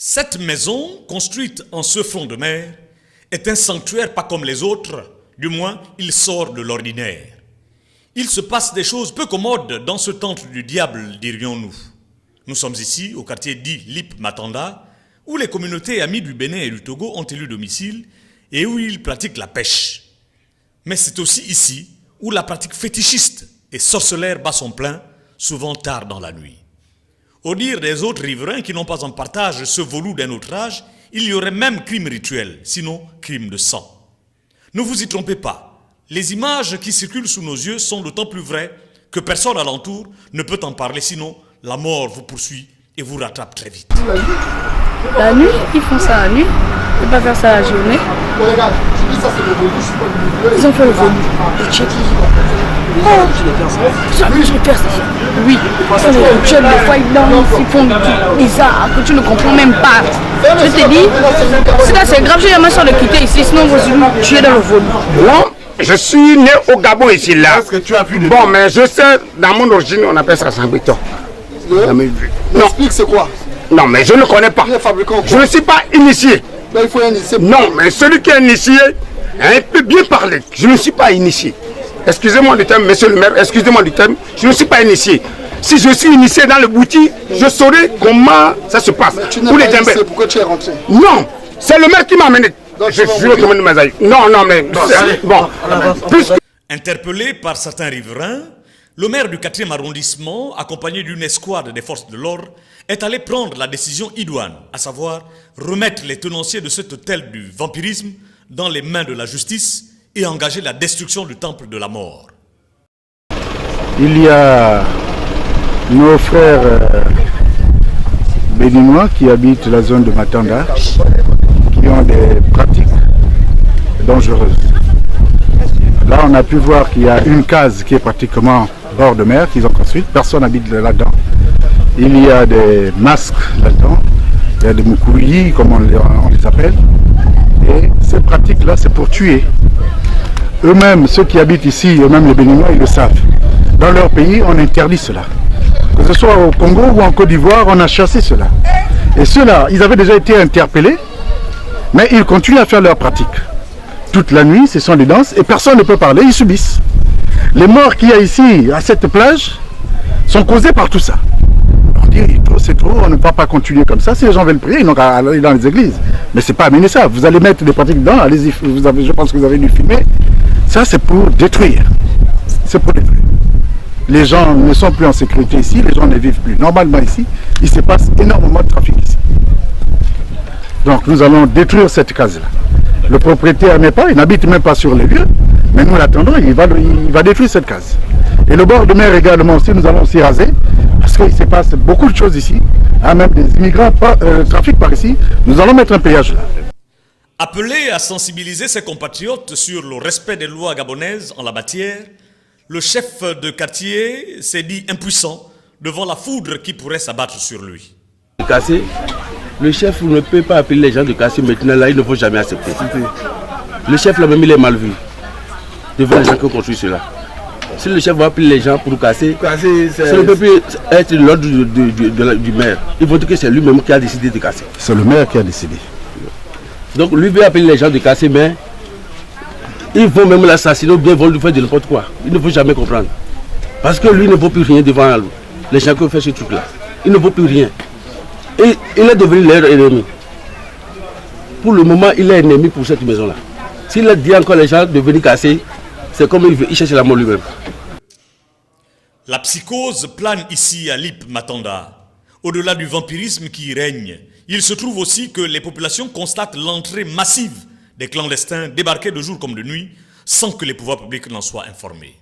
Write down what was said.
Cette maison, construite en ce front de mer, est un sanctuaire pas comme les autres, du moins il sort de l'ordinaire. Il se passe des choses peu commodes dans ce temple du diable, dirions-nous. Nous sommes ici au quartier dit Lip Matanda, où les communautés amies du Bénin et du Togo ont élu domicile et où ils pratiquent la pêche. Mais c'est aussi ici où la pratique fétichiste et sorcellaire bat son plein, souvent tard dans la nuit. Au dire des autres riverains qui n'ont pas en partage ce volou d'un autre âge, il y aurait même crime rituel, sinon crime de sang. Ne vous y trompez pas, les images qui circulent sous nos yeux sont d'autant plus vraies que personne alentour ne peut en parler, sinon la mort vous poursuit et vous rattrape très vite. La nuit, ils font ça la nuit, ils ne peuvent pas faire ça la journée. Ils ont fait le volou, le check. Oh, jamais je vais faire ça. Oui, ils font le rituel, des fois ils dansent, ils font des trucs bizarres que tu ne comprends même pas. Je te dis, si là c'est grave, j'ai jamais sans le quitter ici, sinon vous tuez dans le volou. Non, je suis né au Gabon ici là. Est-ce que tu as vu le... Bon, mais je sais, dans mon origine, on appelle ça Sambito. Non, explique c'est quoi? Non, mais je ne connais pas. Je ne suis pas initié. Là, il faut initier. Non, mais celui qui est initié, il peut bien parler. Je ne suis pas initié. Excusez-moi du terme, monsieur le maire, excusez-moi du terme, je ne suis pas initié. Si je suis initié dans le boutique, je saurai comment ça se passe. Mais tu n'es pas initié, pourquoi tu es rentré? Non, c'est le maire qui m'a amené. Je suis le commune de Mazaï. Non, mais... Bon, plus... Interpellé par certains riverains, le maire du 4e arrondissement, accompagné d'une escouade des forces de l'ordre, est allé prendre la décision idoine, à savoir remettre les tenanciers de cet hôtel du vampirisme dans les mains de la justice et engager la destruction du temple de la mort. Il y a nos frères béninois qui habitent la zone de Matanda, qui ont des pratiques dangereuses. Là, on a pu voir qu'il y a une case qui est pratiquement bord de mer qu'ils ont construite. Personne n'habite là-dedans. Il y a des masques là-dedans. Il y a des moukouyi, comme on les appelle. Et ces pratiques-là, c'est pour tuer. Eux-mêmes, ceux qui habitent ici, eux-mêmes les Béninois, ils le savent. Dans leur pays, on interdit cela. Que ce soit au Congo ou en Côte d'Ivoire, on a chassé cela. Et ceux-là, ils avaient déjà été interpellés, mais ils continuent à faire leurs pratiques. Toute la nuit, ce sont des danses et personne ne peut parler, ils subissent. Les morts qu'il y a ici, à cette plage, sont causés par tout ça. On dit, c'est trop, on ne peut pas continuer comme ça. Si les gens veulent prier, ils n'ont qu'à aller dans les églises. Mais c'est pas amener ça. Vous allez mettre des pratiques dedans, allez-y, je pense que vous avez dû filmer. Ça, c'est pour détruire. C'est pour détruire. Les gens ne sont plus en sécurité ici, les gens ne vivent plus. Normalement ici, il se passe énormément de trafic ici. Donc nous allons détruire cette case-là. Le propriétaire n'est pas, il n'habite même pas sur les lieux, mais nous l'attendons, il va détruire cette case. Et le bord de mer également aussi, nous allons aussi raser, parce qu'il se passe beaucoup de choses ici, même des immigrants trafiquent par ici, nous allons mettre un péage là. Appelé à sensibiliser ses compatriotes sur le respect des lois gabonaises en la matière, le chef de quartier s'est dit impuissant devant la foudre qui pourrait s'abattre sur lui. Cassé, le chef ne peut pas appeler les gens de Cassé maintenant, là il ne faut jamais accepter. Le chef là même il est mal vu devant les gens qui ont construit cela. Si le chef va appeler les gens pour casser, ça ne peut plus être l'ordre du maire. Il faut dire que c'est lui-même qui a décidé de casser. C'est le maire qui a décidé. Donc lui veut appeler les gens de casser, mais ils vont même l'assassiner ou bien vont lui faire de n'importe quoi. Il ne faut jamais comprendre. Parce que lui ne vaut plus rien devant les gens qui ont fait ce truc-là. Il ne vaut plus rien. Et il est devenu leur ennemi. Pour le moment, il est ennemi pour cette maison-là. S'il a dit encore les gens de venir casser, c'est comme il veut, il cherche la mort lui-même. La psychose plane ici à Lip Matanda. Au-delà du vampirisme qui y règne, il se trouve aussi que les populations constatent l'entrée massive des clandestins débarqués de jour comme de nuit, sans que les pouvoirs publics n'en soient informés.